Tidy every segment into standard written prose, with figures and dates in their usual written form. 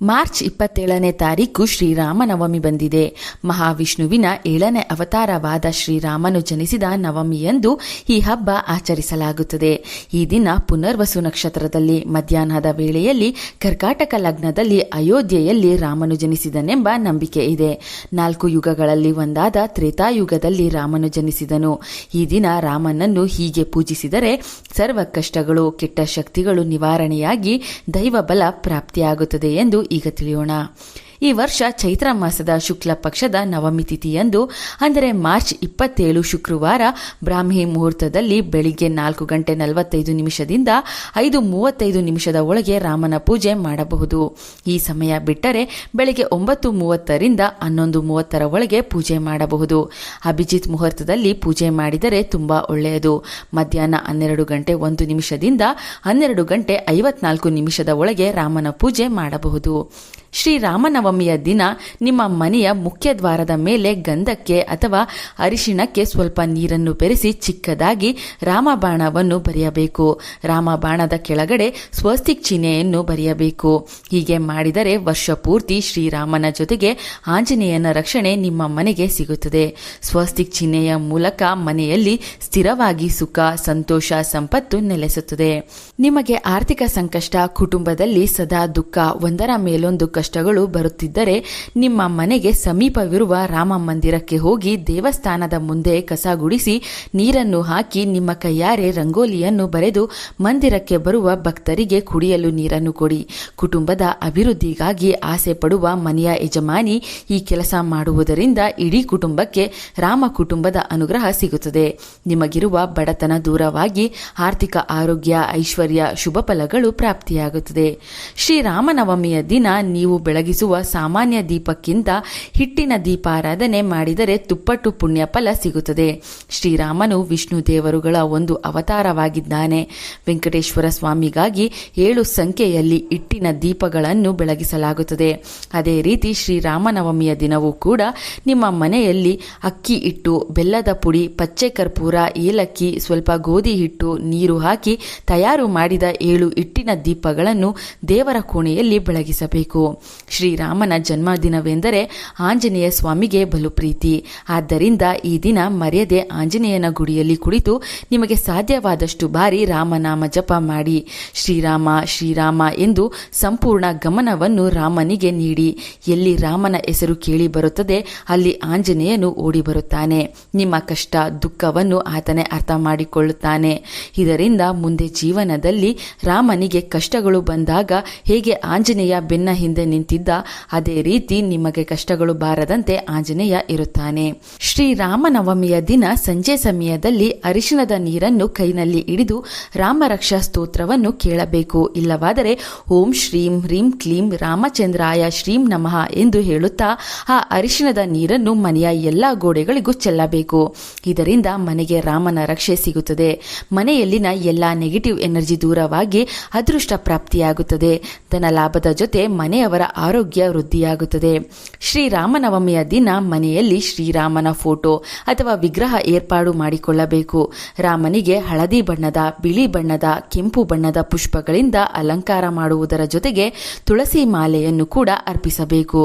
March 27ನೇ ತಾರೀಕು ಶ್ರೀರಾಮನವಮಿ ಬಂದಿದೆ. ಮಹಾವಿಷ್ಣುವಿನ 7ನೇ ಅವತಾರವಾದ ಶ್ರೀರಾಮನು ಜನಿಸಿದ ನವಮಿಯಂದು ಈ ಹಬ್ಬ ಆಚರಿಸಲಾಗುತ್ತದೆ. ಈ ದಿನ ಪುನರ್ವಸು ನಕ್ಷತ್ರದಲ್ಲಿ ಮಧ್ಯಾಹ್ನದ ವೇಳೆಯಲ್ಲಿ ಕರ್ಕಾಟಕ ಲಗ್ನದಲ್ಲಿ ಅಯೋಧ್ಯೆಯಲ್ಲಿ ರಾಮನು ಜನಿಸಿದನೆಂಬ ನಂಬಿಕೆ ಇದೆ. 4 ಯುಗಗಳಲ್ಲಿ ಒಂದಾದ ತ್ರೇತಾಯುಗದಲ್ಲಿ ರಾಮನು ಜನಿಸಿದನು. ಈ ದಿನ ರಾಮನನ್ನು ಹೀಗೆ ಪೂಜಿಸಿದರೆ ಸರ್ವ ಕಷ್ಟಗಳು, ಕೆಟ್ಟ ಶಕ್ತಿಗಳು ನಿವಾರಣೆಯಾಗಿ ದೈವ ಬಲ ಪ್ರಾಪ್ತಿಯಾಗುತ್ತದೆ ಎಂದು ಈಗ ತಿಳಿಯೋಣ. ಈ ವರ್ಷ ಚೈತ್ರ ಮಾಸದ ಶುಕ್ಲ ಪಕ್ಷದ ನವಮಿ ತಿಥಿಯಂದು ಅಂದರೆ ಮಾರ್ಚ್ 27 ಶುಕ್ರವಾರ ಬ್ರಾಹ್ಮಿ ಮುಹೂರ್ತದಲ್ಲಿ ಬೆಳಿಗ್ಗೆ 4:45 5:35 ಒಳಗೆ ರಾಮನ ಪೂಜೆ ಮಾಡಬಹುದು. ಈ ಸಮಯ ಬಿಟ್ಟರೆ ಬೆಳಿಗ್ಗೆ 9:30 11:30 ಒಳಗೆ ಪೂಜೆ ಮಾಡಬಹುದು. ಅಭಿಜಿತ್ ಮುಹೂರ್ತದಲ್ಲಿ ಪೂಜೆ ಮಾಡಿದರೆ ತುಂಬಾ ಒಳ್ಳೆಯದು. ಮಧ್ಯಾಹ್ನ 12:01 12:54 ಒಳಗೆ ರಾಮನ ಪೂಜೆ ಮಾಡಬಹುದು. ಶ್ರೀರಾಮನವಮಿಯ ದಿನ ನಿಮ್ಮ ಮನೆಯ ಮುಖ್ಯ ದ್ವಾರದ ಮೇಲೆ ಗಂಧಕ್ಕೆ ಅಥವಾ ಅರಿಶಿಣಕ್ಕೆ ಸ್ವಲ್ಪ ನೀರನ್ನು ಬೆರೆಸಿ ಚಿಕ್ಕದಾಗಿ ರಾಮಬಾಣವನ್ನು ಬರೆಯಬೇಕು. ರಾಮಬಾಣದ ಕೆಳಗಡೆ ಸ್ವಸ್ತಿಕ್ ಚಿಹ್ನೆಯನ್ನು ಬರೆಯಬೇಕು. ಹೀಗೆ ಮಾಡಿದರೆ ವರ್ಷ ಪೂರ್ತಿ ಶ್ರೀರಾಮನ ಜೊತೆಗೆ ಆಂಜನೇಯನ ರಕ್ಷಣೆ ನಿಮ್ಮ ಮನೆಗೆ ಸಿಗುತ್ತದೆ. ಸ್ವಸ್ತಿಕ್ ಚಿಹ್ನೆಯ ಮೂಲಕ ಮನೆಯಲ್ಲಿ ಸ್ಥಿರವಾಗಿ ಸುಖ, ಸಂತೋಷ, ಸಂಪತ್ತು ನೆಲೆಸುತ್ತದೆ. ನಿಮಗೆ ಆರ್ಥಿಕ ಸಂಕಷ್ಟ, ಕುಟುಂಬದಲ್ಲಿ ಸದಾ ದುಃಖ, ಒಂದರ ಮೇಲೊಂದು ಕಷ್ಟಗಳು ಬರುತ್ತಿದ್ದರೆ ನಿಮ್ಮ ಮನೆಗೆ ಸಮೀಪವಿರುವ ರಾಮ ಮಂದಿರಕ್ಕೆ ಹೋಗಿ ದೇವಸ್ಥಾನದ ಮುಂದೆ ಕಸ ಗುಡಿಸಿ ನೀರನ್ನು ಹಾಕಿ ನಿಮ್ಮ ಕೈಯಾರೆ ರಂಗೋಲಿಯನ್ನು ಬರೆದು ಮಂದಿರಕ್ಕೆ ಬರುವ ಭಕ್ತರಿಗೆ ಕುಡಿಯಲು ನೀರನ್ನು ಕೊಡಿ. ಕುಟುಂಬದ ಅಭಿವೃದ್ಧಿಗಾಗಿ ಆಸೆ ಪಡುವ ಮನೆಯ ಯಜಮಾನಿ ಈ ಕೆಲಸ ಮಾಡುವುದರಿಂದ ಇಡೀ ಕುಟುಂಬಕ್ಕೆ ರಾಮ ಕುಟುಂಬದ ಅನುಗ್ರಹ ಸಿಗುತ್ತದೆ. ನಿಮಗಿರುವ ಬಡತನ ದೂರವಾಗಿ ಆರ್ಥಿಕ ಆರೋಗ್ಯ, ಐಶ್ವರ್ಯ, ಶುಭ ಫಲಗಳು ಪ್ರಾಪ್ತಿಯಾಗುತ್ತದೆ. ಶ್ರೀರಾಮನವಮಿಯ ದಿನ ನೀವು ಬೆಳಗಿಸುವ ಸಾಮಾನ್ಯ ದೀಪಕ್ಕಿಂತ ಹಿಟ್ಟಿನ ದೀಪಾರಾಧನೆ ಮಾಡಿದರೆ ತುಪ್ಪಟ್ಟು ಪುಣ್ಯ ಫಲ ಸಿಗುತ್ತದೆ. ಶ್ರೀರಾಮನು ವಿಷ್ಣು ದೇವರುಗಳ ಒಂದು ಅವತಾರವಾಗಿದ್ದಾನೆ. ವೆಂಕಟೇಶ್ವರ ಸ್ವಾಮಿಗಾಗಿ 7 ಸಂಖ್ಯೆಯಲ್ಲಿ ಹಿಟ್ಟಿನ ದೀಪಗಳನ್ನು ಬೆಳಗಿಸಲಾಗುತ್ತದೆ. ಅದೇ ರೀತಿ ಶ್ರೀರಾಮನವಮಿಯ ದಿನವೂ ಕೂಡ ನಿಮ್ಮ ಮನೆಯಲ್ಲಿ ಅಕ್ಕಿ ಹಿಟ್ಟು, ಬೆಲ್ಲದ ಪುಡಿ, ಪಚ್ಚೆ ಕರ್ಪೂರ, ಏಲಕ್ಕಿ, ಸ್ವಲ್ಪ ಗೋಧಿ ಹಿಟ್ಟು, ನೀರು ಹಾಕಿ ತಯಾರು ಮಾಡಿದ 7 ಹಿಟ್ಟಿನ ದೀಪಗಳನ್ನು ದೇವರ ಕೋಣೆಯಲ್ಲಿ ಬೆಳಗಿಸಬೇಕು. ಶ್ರೀರಾಮನ ಜನ್ಮದಿನವೆಂದರೆ ಆಂಜನೇಯ ಸ್ವಾಮಿಗೆ ಬಲು ಪ್ರೀತಿ. ಆದ್ದರಿಂದ ಈ ದಿನ ಮರೆಯದೆ ಆಂಜನೇಯನ ಗುಡಿಯಲ್ಲಿ ಕುಳಿತು ನಿಮಗೆ ಸಾಧ್ಯವಾದಷ್ಟು ಬಾರಿ ರಾಮನಾಮ ಜಪ ಮಾಡಿ. ಶ್ರೀರಾಮ ಶ್ರೀರಾಮ ಎಂದು ಸಂಪೂರ್ಣ ಗಮನವನ್ನು ರಾಮನಿಗೆ ನೀಡಿ. ಎಲ್ಲಿ ರಾಮನ ಹೆಸರು ಕೇಳಿ ಬರುತ್ತದೆ ಅಲ್ಲಿ ಆಂಜನೇಯನು ಓಡಿ ಬರುತ್ತಾನೆ. ನಿಮ್ಮ ಕಷ್ಟ, ದುಃಖವನ್ನು ಆತನೇ ಅರ್ಥ ಮಾಡಿಕೊಳ್ಳುತ್ತಾನೆ. ಇದರಿಂದ ಮುಂದೆ ಜೀವನದಲ್ಲಿ ರಾಮನಿಗೆ ಕಷ್ಟಗಳು ಬಂದಾಗ ಹೇಗೆ ಆಂಜನೇಯ ಬೆನ್ನ ಹಿಂದೆ ನಿಂತಿದ್ದ ಅದೇ ರೀತಿ ನಿಮಗೆ ಕಷ್ಟಗಳು ಬಾರದಂತೆ ಆಂಜನೇಯ ಇರುತ್ತಾನೆ. ಶ್ರೀರಾಮನವಮಿಯ ದಿನ ಸಂಜೆ ಸಮಯದಲ್ಲಿ ಅರಿಶಿಣದ ನೀರನ್ನು ಕೈನಲ್ಲಿ ಹಿಡಿದು ರಾಮರಕ್ಷಾ ಸ್ತೋತ್ರವನ್ನು ಕೇಳಬೇಕು. ಇಲ್ಲವಾದರೆ ಓಂ ಶ್ರೀಂ ಹ್ರೀಂ ಕ್ಲೀಂ ರಾಮಚಂದ್ರಾಯ ಶ್ರೀಂ ನಮಃ ಎಂದು ಹೇಳುತ್ತಾ ಆ ಅರಿಶಿಣದ ನೀರನ್ನು ಮನೆಯ ಎಲ್ಲಾ ಗೋಡೆಗಳಿಗೂ ಚೆಲ್ಲಬೇಕು. ಇದರಿಂದ ಮನೆಗೆ ರಾಮನ ರಕ್ಷೆ ಸಿಗುತ್ತದೆ. ಮನೆಯಲ್ಲಿನ ಎಲ್ಲಾ ನೆಗೆಟಿವ್ ಎನರ್ಜಿ ದೂರವಾಗಿ ಅದೃಷ್ಟ ಪ್ರಾಪ್ತಿಯಾಗುತ್ತದೆ. ಧನ ಲಾಭದ ಜೊತೆ ಮನೆಯವರ ಆರೋಗ್ಯ ವೃದ್ಧಿಯಾಗುತ್ತದೆ. ಶ್ರೀರಾಮನವಮಿಯ ದಿನ ಮನೆಯಲ್ಲಿ ಶ್ರೀರಾಮನ ಫೋಟೋ ಅಥವಾ ವಿಗ್ರಹ ಏರ್ಪಾಡು ಮಾಡಿಕೊಳ್ಳಬೇಕು. ರಾಮನಿಗೆ ಹಳದಿ ಬಣ್ಣದ, ಬಿಳಿ ಬಣ್ಣದ, ಕೆಂಪು ಬಣ್ಣದ ಪುಷ್ಪಗಳಿಂದ ಅಲಂಕಾರ ಮಾಡುವುದರ ಜೊತೆಗೆ ತುಳಸಿ ಮಾಲೆಯನ್ನು ಕೂಡ ಅರ್ಪಿಸಬೇಕು.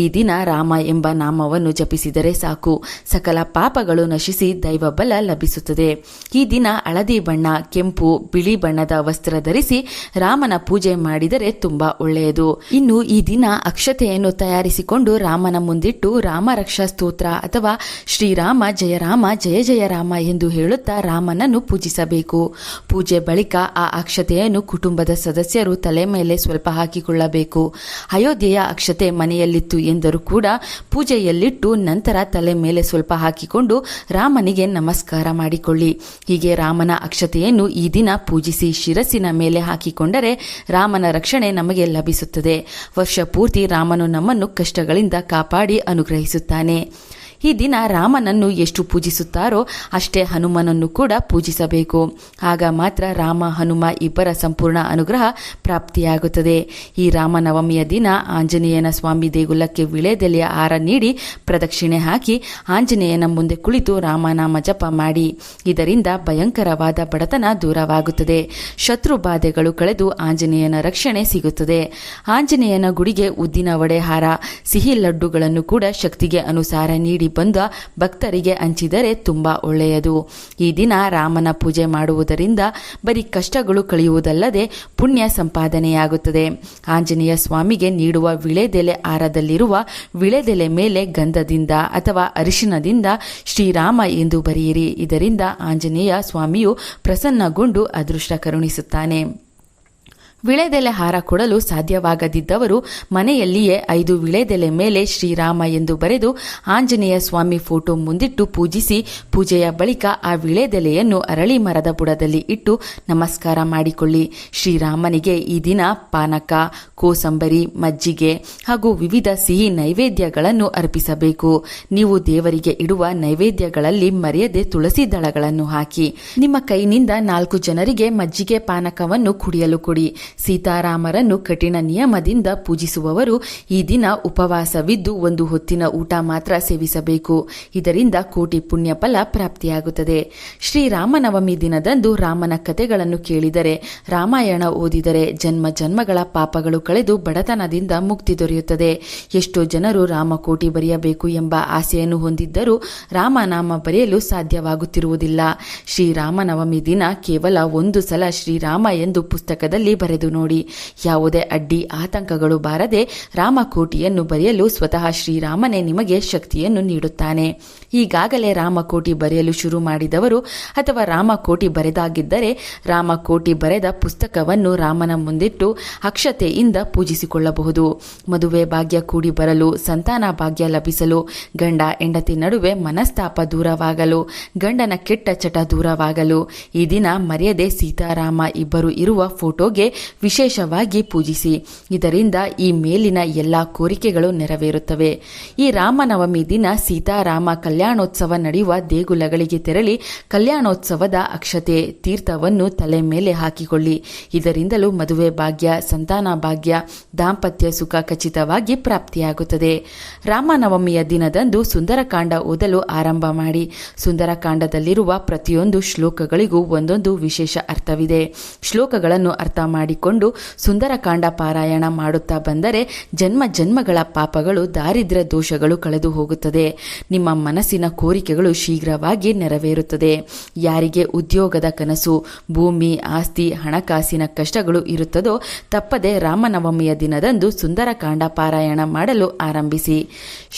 ಈ ದಿನ ರಾಮ ಎಂಬ ನಾಮವನ್ನು ಜಪಿಸಿದರೆ ಸಾಕು, ಸಕಲ ಪಾಪಗಳು ನಶಿಸಿ ದೈವ ಬಲ ಲಭಿಸುತ್ತದೆ. ಈ ದಿನ ಹಳದಿ ಬಣ್ಣ, ಕೆಂಪು, ಬಿಳಿ ಬಣ್ಣದ ವಸ್ತ್ರ ಧರಿಸಿ ರಾಮನ ಪೂಜೆ ಮಾಡಿದರೆ ತುಂಬಾ ಒಳ್ಳೆಯದು. ಇನ್ನು ಈ ದಿನ ಅಕ್ಷತೆಯನ್ನು ತಯಾರಿಸಿಕೊಂಡು ರಾಮನ ಮುಂದಿಟ್ಟು ರಾಮ ರಕ್ಷಾ ಸ್ತೋತ್ರ ಅಥವಾ ಶ್ರೀರಾಮ ಜಯ ರಾಮ ಜಯ ಜಯ ರಾಮ ಎಂದು ಹೇಳುತ್ತಾ ರಾಮನನ್ನು ಪೂಜಿಸಬೇಕು. ಪೂಜೆ ಬಳಿಕ ಆ ಅಕ್ಷತೆಯನ್ನು ಕುಟುಂಬದ ಸದಸ್ಯರು ತಲೆ ಮೇಲೆ ಸ್ವಲ್ಪ ಹಾಕಿಕೊಳ್ಳಬೇಕು. ಅಯೋಧ್ಯೆಯ ಅಕ್ಷತೆ ಮನೆಯಲ್ಲಿತ್ತು ಎಂದರೂ ಕೂಡ ಪೂಜೆಯಲ್ಲಿಟ್ಟು ನಂತರ ತಲೆ ಮೇಲೆ ಸ್ವಲ್ಪ ಹಾಕಿಕೊಂಡು ರಾಮನಿಗೆ ನಮಸ್ಕಾರ ಮಾಡಿಕೊಳ್ಳಿ. ಹೀಗೆ ರಾಮನ ಅಕ್ಷತೆಯನ್ನು ಈ ದಿನ ಪೂಜಿಸಿ ಶಿರಸ್ಸಿನ ಮೇಲೆ ಹಾಕಿಕೊಂಡರೆ ರಾಮನ ರಕ್ಷಣೆ ನಮಗೆ ಲಭಿಸುತ್ತದೆ. ವರ್ಷ ಪೂರ್ತಿ ರಾಮನು ನಮ್ಮನ್ನು ಕಷ್ಟಗಳಿಂದ ಕಾಪಾಡಿ ಅನುಗ್ರಹಿಸುತ್ತಾನೆ. ಈ ದಿನ ರಾಮನನ್ನು ಎಷ್ಟು ಪೂಜಿಸುತ್ತಾರೋ ಅಷ್ಟೇ ಹನುಮನನ್ನು ಕೂಡ ಪೂಜಿಸಬೇಕು. ಆಗ ಮಾತ್ರ ರಾಮ ಹನುಮ ಇಬ್ಬರ ಸಂಪೂರ್ಣ ಅನುಗ್ರಹ ಪ್ರಾಪ್ತಿಯಾಗುತ್ತದೆ. ಈ ರಾಮನವಮಿಯ ದಿನ ಆಂಜನೇಯನ ಸ್ವಾಮಿ ದೇಗುಲಕ್ಕೆ ವಿಳೆದೆಲೆಯ ಹಾರ ನೀಡಿ ಪ್ರದಕ್ಷಿಣೆ ಹಾಕಿ ಆಂಜನೇಯನ ಮುಂದೆ ಕುಳಿತು ರಾಮನಾಮ ಜಪ ಮಾಡಿ. ಇದರಿಂದ ಭಯಂಕರವಾದ ಬಡತನ ದೂರವಾಗುತ್ತದೆ, ಶತ್ರು ಬಾಧೆಗಳು ಕಳೆದು ಆಂಜನೇಯನ ರಕ್ಷಣೆ ಸಿಗುತ್ತದೆ. ಆಂಜನೇಯನ ಗುಡಿಗೆ ಉದ್ದಿನ ವಡೆ ಹಾರ, ಸಿಹಿ ಲಡ್ಡುಗಳನ್ನು ಕೂಡ ಶಕ್ತಿಗೆ ಅನುಸಾರ ನೀಡಿ ಬಂದ ಭಕ್ತರಿಗೆ ಹಂಚಿದರೆ ತುಂಬಾ ಒಳ್ಳೆಯದು. ಈ ದಿನ ರಾಮನ ಪೂಜೆ ಮಾಡುವುದರಿಂದ ಬರೀ ಕಷ್ಟಗಳು ಕಳೆಯುವುದಲ್ಲದೆ ಪುಣ್ಯ ಸಂಪಾದನೆಯಾಗುತ್ತದೆ. ಆಂಜನೇಯ ಸ್ವಾಮಿಗೆ ನೀಡುವ ವಿಳೆದೆಲೆ ಹಾರದಲ್ಲಿರುವ ವಿಳೆದೆಲೆ ಮೇಲೆ ಗಂಧದಿಂದ ಅಥವಾ ಅರಿಶಿನದಿಂದ ಶ್ರೀರಾಮ ಎಂದು ಬರೆಯಿರಿ. ಇದರಿಂದ ಆಂಜನೇಯ ಸ್ವಾಮಿಯು ಪ್ರಸನ್ನಗೊಂಡು ಅದೃಷ್ಟ ಕರುಣಿಸುತ್ತಾನೆ. ವಿಳೆದೆಲೆ ಹಾರ ಕೊಡಲು ಸಾಧ್ಯವಾಗದಿದ್ದವರು ಮನೆಯಲ್ಲಿಯೇ 5 ವಿಳೆದೆಲೆ ಮೇಲೆ ಶ್ರೀರಾಮ ಎಂದು ಬರೆದು ಆಂಜನೇಯ ಸ್ವಾಮಿ ಫೋಟೋ ಮುಂದಿಟ್ಟು ಪೂಜಿಸಿ, ಪೂಜೆಯ ಬಳಿಕ ಆ ವಿಳೆದೆಲೆಯನ್ನು ಅರಳಿ ಮರದ ಬುಡದಲ್ಲಿ ಇಟ್ಟು ನಮಸ್ಕಾರ ಮಾಡಿಕೊಳ್ಳಿ. ಶ್ರೀರಾಮನಿಗೆ ಈ ದಿನ ಪಾನಕ, ಕೋಸಂಬರಿ, ಮಜ್ಜಿಗೆ ಹಾಗೂ ವಿವಿಧ ಸಿಹಿ ನೈವೇದ್ಯಗಳನ್ನು ಅರ್ಪಿಸಬೇಕು. ನೀವು ದೇವರಿಗೆ ಇಡುವ ನೈವೇದ್ಯಗಳಲ್ಲಿ ಮರೆಯದೆ ತುಳಸಿ ದಳಗಳನ್ನು ಹಾಕಿ. ನಿಮ್ಮ ಕೈನಿಂದ 4 ಜನರಿಗೆ ಮಜ್ಜಿಗೆ ಪಾನಕವನ್ನು ಕುಡಿಯಲು ಕೊಡಿ. ಸೀತಾರಾಮರನ್ನು ಕಠಿಣ ನಿಯಮದಿಂದ ಪೂಜಿಸುವವರು ಈ ದಿನ ಉಪವಾಸವಿದ್ದು 1 ಹೊತ್ತಿನ ಊಟ ಮಾತ್ರ ಸೇವಿಸಬೇಕು. ಇದರಿಂದ ಕೋಟಿ ಪುಣ್ಯ ಫಲ ಪ್ರಾಪ್ತಿಯಾಗುತ್ತದೆ. ಶ್ರೀರಾಮನವಮಿ ದಿನದಂದು ರಾಮನ ಕಥೆಗಳನ್ನು ಕೇಳಿದರೆ, ರಾಮಾಯಣ ಓದಿದರೆ ಜನ್ಮ ಜನ್ಮಗಳ ಪಾಪಗಳು ಕಳೆದು ಬಡತನದಿಂದ ಮುಕ್ತಿ ದೊರೆಯುತ್ತದೆ. ಎಷ್ಟೋ ಜನರು ರಾಮಕೋಟಿ ಬರೆಯಬೇಕು ಎಂಬ ಆಸೆಯನ್ನು ಹೊಂದಿದ್ದರೂ ರಾಮನಾಮ ಬರೆಯಲು ಸಾಧ್ಯವಾಗುತ್ತಿರುವುದಿಲ್ಲ. ಶ್ರೀರಾಮನವಮಿ ದಿನ ಕೇವಲ 1 ಸಲ ಶ್ರೀರಾಮ ಎಂದು ಪುಸ್ತಕದಲ್ಲಿ ಬರೆದು ನೋಡಿ. ಯಾವುದೇ ಅಡ್ಡಿ ಆತಂಕಗಳು ಬಾರದೆ ರಾಮಕೋಟಿಯನ್ನು ಬರೆಯಲು ಸ್ವತಃ ಶ್ರೀರಾಮನೇ ನಿಮಗೆ ಶಕ್ತಿಯನ್ನು ನೀಡುತ್ತಾನೆ. ಈಗಾಗಲೇ ರಾಮಕೋಟಿ ಬರೆಯಲು ಶುರು ಮಾಡಿದವರು ಅಥವಾ ರಾಮಕೋಟಿ ಬರೆದಾಗಿದ್ದರೆ ರಾಮಕೋಟಿ ಬರೆದ ಪುಸ್ತಕವನ್ನು ರಾಮನ ಮುಂದಿಟ್ಟು ಅಕ್ಷತೆಯಿಂದ ಪೂಜಿಸಿಕೊಳ್ಳಬಹುದು. ಮದುವೆ ಭಾಗ್ಯ ಕೂಡಿ ಬರಲು, ಸಂತಾನ ಭಾಗ್ಯ ಲಭಿಸಲು, ಗಂಡ ಹೆಂಡತಿ ನಡುವೆ ಮನಸ್ತಾಪ ದೂರವಾಗಲು, ಗಂಡನ ಕೆಟ್ಟ ಚಟ ದೂರವಾಗಲು ಈ ದಿನ ಮರೆಯದೆ ಸೀತಾರಾಮ ಇಬ್ಬರು ಇರುವ ಫೋಟೋಗೆ ವಿಶೇಷವಾಗಿ ಪೂಜಿಸಿ. ಇದರಿಂದ ಈ ಮೇಲಿನ ಎಲ್ಲಾ ಕೋರಿಕೆಗಳು ನೆರವೇರುತ್ತವೆ. ಈ ರಾಮನವಮಿ ದಿನ ಸೀತಾರಾಮ ಕಲ್ಯಾಣೋತ್ಸವ ನಡೆಯುವ ದೇಗುಲಗಳಿಗೆ ತೆರಳಿ ಕಲ್ಯಾಣೋತ್ಸವದ ಅಕ್ಷತೆ, ತೀರ್ಥವನ್ನು ತಲೆ ಮೇಲೆ ಹಾಕಿಕೊಳ್ಳಿ. ಇದರಿಂದಲೂ ಮದುವೆ ಭಾಗ್ಯ, ಸಂತಾನ ಭಾಗ್ಯ, ದಾಂಪತ್ಯ ಸುಖ ಖಚಿತವಾಗಿ ಪ್ರಾಪ್ತಿಯಾಗುತ್ತದೆ. ರಾಮನವಮಿಯ ದಿನದಂದು ಸುಂದರಕಾಂಡ ಓದಲು ಆರಂಭ ಮಾಡಿ. ಸುಂದರಕಾಂಡದಲ್ಲಿರುವ ಪ್ರತಿಯೊಂದು ಶ್ಲೋಕಗಳಿಗೂ ಒಂದೊಂದು ವಿಶೇಷ ಅರ್ಥವಿದೆ. ಶ್ಲೋಕಗಳನ್ನು ಅರ್ಥ ಮಾಡಿಕೊಂಡು ಸುಂದರಕಾಂಡ ಪಾರಾಯಣ ಮಾಡುತ್ತಾ ಬಂದರೆ ಜನ್ಮ ಜನ್ಮಗಳ ಪಾಪಗಳು, ದಾರಿದ್ರ್ಯ ದೋಷಗಳು ಕಳೆದು ಹೋಗುತ್ತದೆ. ನಿಮ್ಮ ಮನಸ್ಸಿನ ಕೋರಿಕೆಗಳು ಶೀಘ್ರವಾಗಿ ನೆರವೇರುತ್ತದೆ. ಯಾರಿಗೆ ಉದ್ಯೋಗದ ಕನಸು, ಭೂಮಿ, ಆಸ್ತಿ, ಹಣಕಾಸಿನ ಕಷ್ಟಗಳು ಇರುತ್ತದೋ ತಪ್ಪದೆ ರಾಮನವಮಿಯ ದಿನದಂದು ಸುಂದರಕಾಂಡ ಪಾರಾಯಣ ಮಾಡಲು ಆರಂಭಿಸಿ.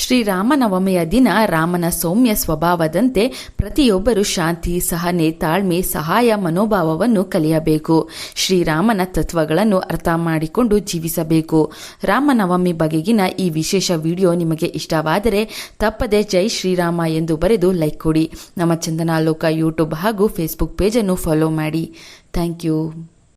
ಶ್ರೀರಾಮನವಮಿಯ ದಿನ ರಾಮನ ಸೌಮ್ಯ ಸ್ವಭಾವದಂತೆ ಪ್ರತಿಯೊಬ್ಬರು ಶಾಂತಿ, ಸಹನೆ, ತಾಳ್ಮೆ, ಸಹಾಯ ಮನೋಭಾವವನ್ನು ಕಲಿಯಬೇಕು. ಶ್ರೀರಾಮನ ತತ್ವಗಳನ್ನು ಅರ್ಥ ಮಾಡಿಕೊಂಡು ಜೀವಿಸಬೇಕು. ರಾಮನವಮಿ ಬಗೆಗಿನ ಈ ವಿಶೇಷ ವಿಡಿಯೋ ನಿಮಗೆ ಇಷ್ಟವಾದರೆ ತಪ್ಪದೆ ಜೈ ಶ್ರೀರಾಮ ಎಂದು ಬರೆದು ಲೈಕ್ ಕೊಡಿ. ನಮ್ಮ ಚಂದನಾಲೋಕ ಯೂಟ್ಯೂಬ್ ಹಾಗೂ ಫೇಸ್ಬುಕ್ ಪೇಜನ್ನು ಫಾಲೋ ಮಾಡಿ. Thank you.